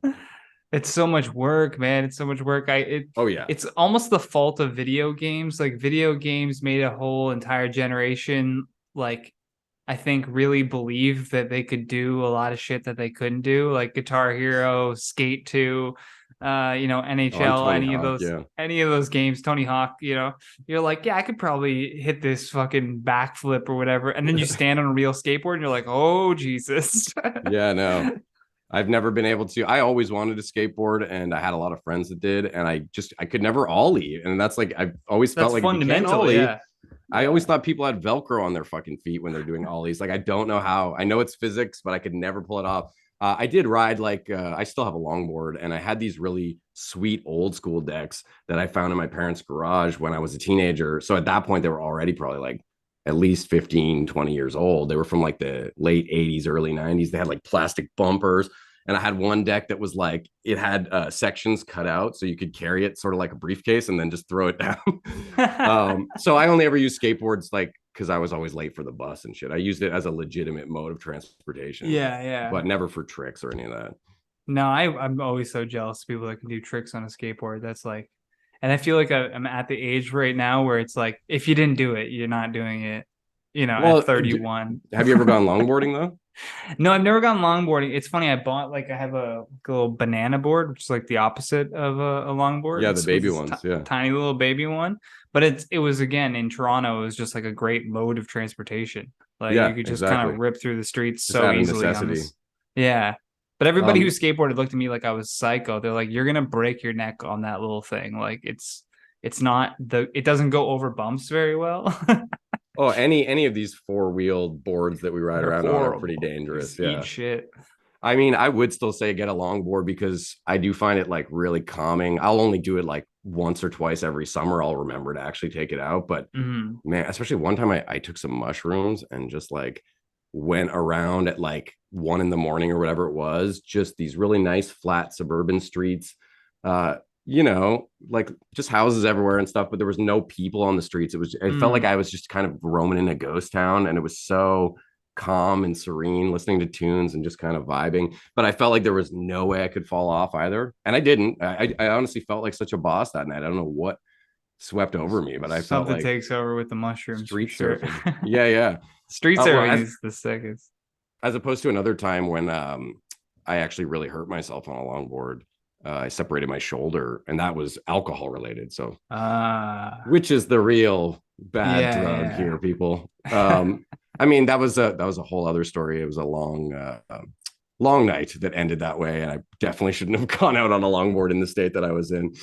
It's so much work, man. It's so much work. Oh yeah. It's almost the fault of video games. Like video games made a whole entire generation like I think really believe that they could do a lot of shit that they couldn't do, like Guitar Hero, Skate 2, Oh, I'm NHL, Tony Hawk. Yeah. any of those games, Tony Hawk, you're like, yeah, I could probably hit this fucking backflip or whatever. And then you stand on a real skateboard and you're like, oh Jesus. Yeah, no. I've never been able to. I always wanted to skateboard, and I had a lot of friends that did, and I could never ollie. And that's like I've always felt That's like if you can't fundamental, ollie, yeah. I always Yeah. thought people had Velcro on their fucking feet when they're doing ollies. Like I don't know how. I know it's physics, but I could never pull it off. I did ride like I still have a longboard, and I had these really sweet old school decks that I found in my parents' garage when I was a teenager. So at that point, they were already probably like at least 15, 20 years old. They were from like the late 80s, early 90s. They had like plastic bumpers. And I had one deck that was like, it had sections cut out so you could carry it sort of like a briefcase and then just throw it down. So I only ever used skateboards like because I was always late for the bus and shit. I used it as a legitimate mode of transportation, Yeah, yeah. but never for tricks or any of that. No, I'm always so jealous of people that can do tricks on a skateboard. That's like, and I feel like I'm at the age right now where it's like, if you didn't do it, you're not doing it, at Well, 31. have you ever gone longboarding though? No, I've never gone longboarding. It's funny. I have a little banana board, which is like the opposite of a longboard. Yeah, the It's baby this ones. Yeah. tiny little baby one, but it was again in Toronto. It was just like a great mode of transportation. Like you Yeah, could just kind of exactly. rip through the streets Just so out of easily on necessity. this. Yeah. But everybody who Um, skateboarded looked at me like I was psycho. They're like, "You're gonna break your neck on that little thing." Like it's not it doesn't go over bumps very well. oh, any of these four-wheeled boards that we ride They're around on are pretty horrible. dangerous. Just eat Yeah. shit. I mean, I would still say get a longboard because I do find it like really calming. I'll only do it like once or twice every summer. I'll remember to actually take it out. But Mhm. man, especially one time I took some mushrooms and just like went around at like 1 in the morning or whatever it was, just these really nice flat suburban streets. Like just houses everywhere and stuff, but there was no people on the streets. It felt like Mm. I was just kind of roaming in a ghost town, and it was so calm and serene, listening to tunes and just kind of vibing. But I felt like there was no way I could fall off either, and I didn't. I honestly felt like such a boss that night. I don't know what swept over me, but I felt Something like takes over with the mushrooms for street sure. surfing. Yeah, yeah. Street Well, surfing is the sickest. as opposed to another time when I actually really hurt myself on a longboard. I separated my shoulder, and that was alcohol related. So, which is the real bad drug here, Yeah, people? yeah. I mean, that was a whole other story. It was a long night that ended that way, and I definitely shouldn't have gone out on a longboard in the state that I was in.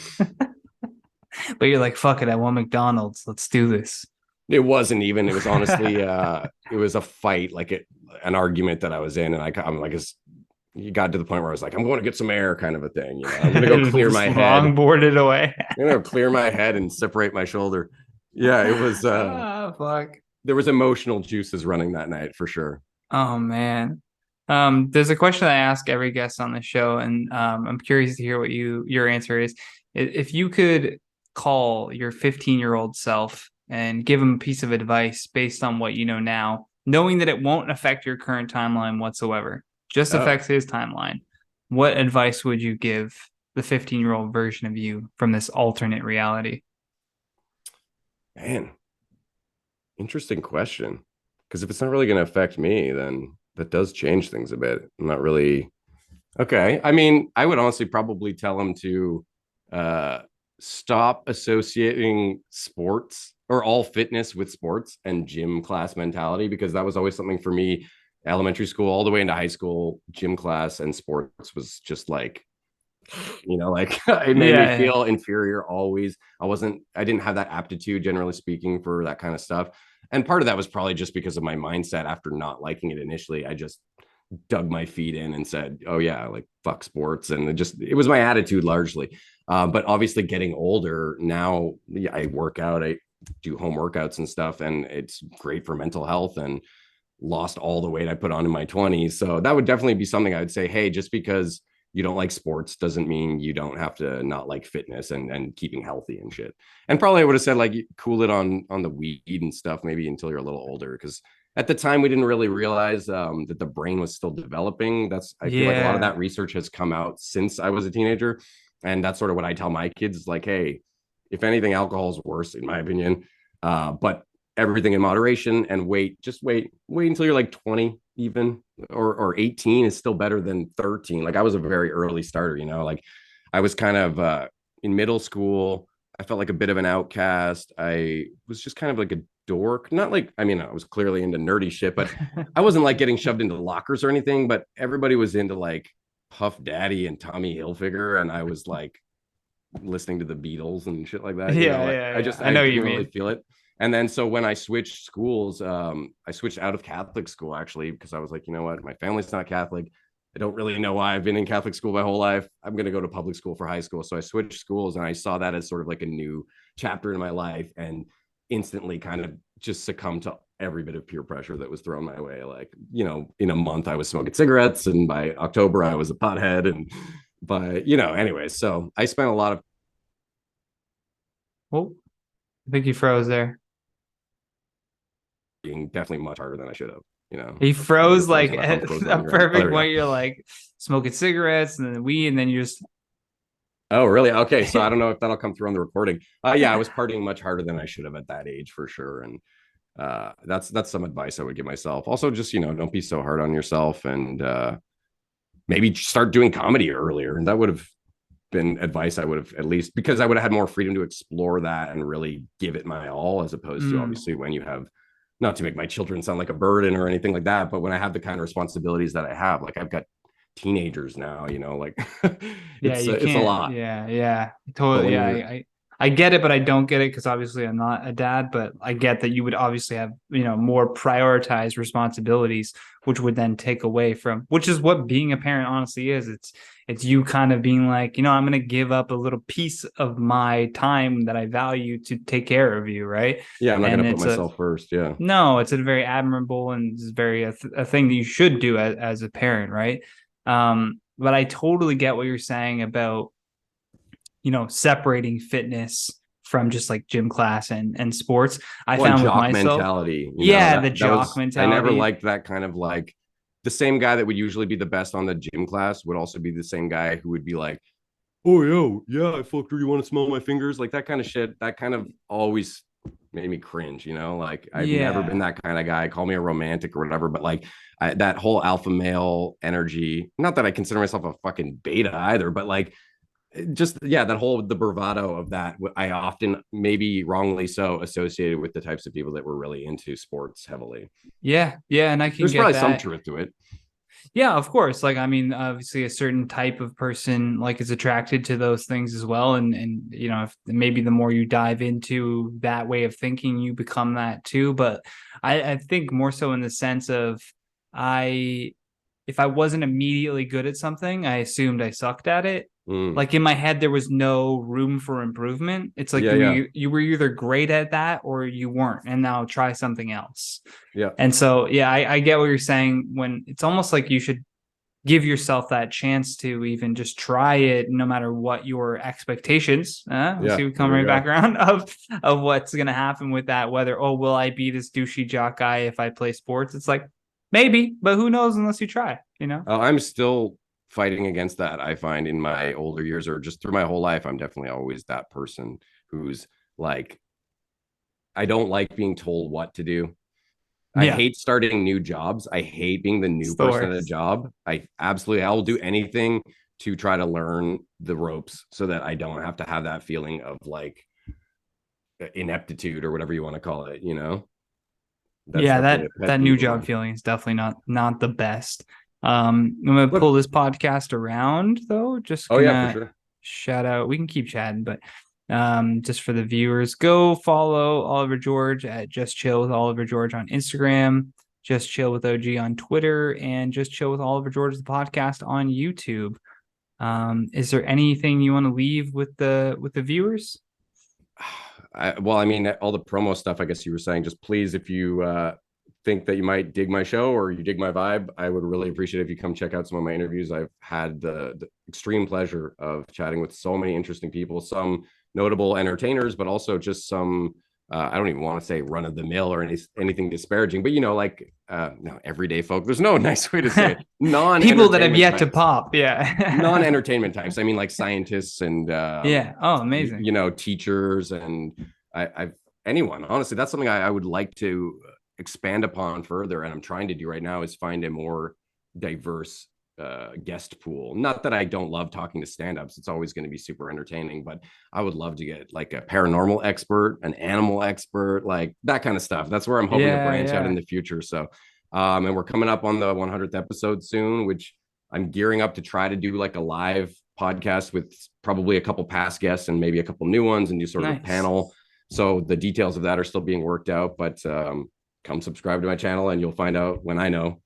But you're like, fuck it, I want McDonald's. Let's do this. It wasn't even. It was honestly, it was a fight, like an argument that I was in, and I'm like, you got to the point where I was like, I'm going to get some air, kind of a thing. I'm gonna go clear Just my head. longboarded away. I'm gonna go clear my head and separate my shoulder. Yeah, it was. Fuck. There was emotional juices running that night for sure. Oh man. There's a question I ask every guest on the show, and I'm curious to hear what your answer is. If you could call your 15-year-old self and give him a piece of advice based on what you know now, knowing that it won't affect your current timeline whatsoever, just Oh affects his timeline, what advice would you give the 15-year-old version of you from this alternate reality? man, interesting question. Because if it's not really going to affect me, then that does change things a bit. I'm not really okay. I mean, I would honestly probably tell him to uh, stop associating sports or all fitness with sports and gym class mentality, because that was always something for me. Elementary school, all the way into high school, gym class and sports was just like, like it made me Yeah, yeah. feel inferior always. I didn't have that aptitude, generally speaking, for that kind of stuff. And part of that was probably just because of my mindset. After not liking it initially, I just dug my feet in and said, oh yeah, like fuck sports. And it was my attitude largely. But obviously getting older now, yeah, I work out, I do home workouts and stuff, and it's great for mental health, and lost all the weight I put on in my 20s. So that would definitely be something I would say, hey, just because you don't like sports doesn't mean you don't have to not like fitness and keeping healthy and shit. And probably I would have said like cool it on the weed and stuff maybe until you're a little older, because at the time we didn't really realize that the brain was still developing. I feel like a lot of Yeah. that research has come out since I was a teenager, and that's sort of what I tell my kids, like, hey, if anything, alcohol is worse in my opinion, but everything in moderation, and wait until you're like 20 even, or 18 is still better than 13. Like I was a very early starter, like I was kind of in middle school. I felt like a bit of an outcast. I was just kind of like a dork. Not like, I mean, I was clearly into nerdy shit, but I wasn't like getting shoved into lockers or anything. But everybody was into like Puff Daddy and Tommy Hilfiger, and I was like listening to the Beatles and shit like that. Yeah, Like yeah, I yeah. just I I know what you didn't really mean. feel it. And then so when I switched schools, I switched out of Catholic school actually, because I was like, you know what, my family's not Catholic. I don't really know why. I've been in Catholic school my whole life. I'm going to go to public school for high school. So I switched schools, and I saw that as sort of like a new chapter in my life, and instantly kind of just succumbed to every bit of peer pressure that was thrown my way. Like, in a month I was smoking cigarettes, and by October I was a pothead. And anyways, so I spent a lot of Oh, I think you froze there. being definitely much harder than I should have. He I think froze it froze. like I thought it at froze on a your end. Oh, there perfect we go. point. You're like smoking cigarettes and then weed, and then you just Oh, really? Okay. So I don't know if that'll come through on the recording. Yeah, I was partying much harder than I should have at that age for sure. And That's some advice I would give myself. Also, just, don't be so hard on yourself, and maybe start doing comedy earlier. And that would have been advice I would have, at least, because I would have had more freedom to explore that and really give it my all, as opposed to obviously when you have, not to make my children sound like a burden or anything like that, but when I have the kind of responsibilities that I have, like I've got teenagers now, like Yeah, you it's a can't. lot. Yeah, But totally. when Yeah, you're I get it, but I don't get it because obviously I'm not a dad. But I get that you would obviously have more prioritized responsibilities, which would then take away from, which is what being a parent honestly is. It's you kind of being like, I'm going to give up a little piece of my time that I value to take care of you, right? Yeah, I'm not going And to put it's a myself first. Yeah. no, it's a very admirable and it's very a thing that you should do as a parent, right? But I totally get what you're saying about separating fitness from just like gym class and sports. I One found with jock myself, mentality, yeah, the that jock was, I never mentality. liked that kind of, like, the same guy that would usually be the best on the gym class would also be the same guy who would be like, oh yeah, I fucked her, you want to smell my fingers, like that kind of shit. That kind of always made me cringe, like I've never been Yeah. that kind of guy. Call me a romantic or whatever, but like that whole alpha male energy, not that I consider myself a fucking beta either, but like, just, yeah, that whole, the bravado of that, I often, maybe wrongly so, associated with the types of people that were really into sports heavily. Yeah, and I can There's get probably some that. truth to it. Yeah, of course. Like, I mean, obviously a certain type of person like is attracted to those things as well. And if maybe the more you dive into that way of thinking, you become that too. But I think more so in the sense of I if I wasn't immediately good at something, I assumed I sucked at it. Mm. Like in my head, there was no room for improvement. It's like Yeah, yeah, you were either great at that or you weren't, and now try something else. yeah. And so, yeah, I get what you're saying. When it's almost like you should give yourself that chance to even just try it, no matter what your expectations. We'll Yeah, see, we come there we right back go. around of what's gonna happen with that. Whether will I be this douchey jock guy if I play sports? It's like maybe, but who knows unless you try. I'm still fighting against that. I find in my older years, or just through my whole life, I'm definitely always that person who's like, I don't like being told what to do. I Yeah, hate starting new jobs. I hate being the new it's the person at a worst. job. I'll do anything to try to learn the ropes so that I don't have to have that feeling of like ineptitude or whatever you want to call it. That's Yeah, definitely that a pet that peeve new of job mine. feeling is definitely not the best. I'm gonna pull Look, this podcast around though. Just oh yeah, for gonna sure. shout out. We can keep chatting, but just for the viewers, go follow Oliver George at Just Chill with Oliver George on Instagram, Just Chill with OG on Twitter, and Just Chill with Oliver George the podcast on YouTube. Is there anything you want to leave with the viewers? Well, I mean, all the promo stuff, I guess you were saying, just please, if you think that you might dig my show or you dig my vibe, I would really appreciate it if you come check out some of my interviews. I've had the extreme pleasure of chatting with so many interesting people, some notable entertainers, but also just some, I don't even want to say run of the mill or anything disparaging, but like no, everyday folk. There's no nice way to say it. People that have Non-entertainment yet to types. pop. Yeah. Non-entertainment types. I mean, like scientists and Yeah. Oh, amazing. teachers, and I've anyone. Honestly, that's something I would like to expand upon further, and I'm trying to do right now, is find a more diverse guest pool. Not that I don't love talking to stand-ups; it's always going to be super entertaining. But I would love to get like a paranormal expert, an animal expert, like that kind of stuff. That's where I'm hoping to Yeah, branch out in yeah. the future. So, and we're coming up on the 100th episode soon, which I'm gearing up to try to do like a live podcast with probably a couple past guests and maybe a couple new ones, and do sort of a Nice. panel. So the details of that are still being worked out, but come subscribe to my channel and you'll find out when I know.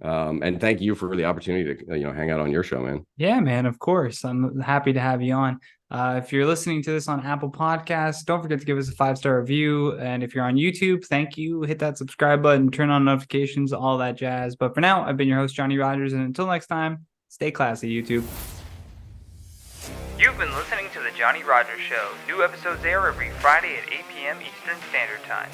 And thank you for the opportunity to hang out on your show, man. Yeah, man, of course. I'm happy to have you on. If you're listening to this on Apple Podcasts, don't forget to give us a 5-star review. And if you're on YouTube, thank you. Hit that subscribe button, turn on notifications, all that jazz. But for now, I've been your host, Johnny Rogers. And until next time, stay classy, YouTube. You've been listening to The Johnny Rogers Show. New episodes air every Friday at 8 p.m. Eastern Standard Time.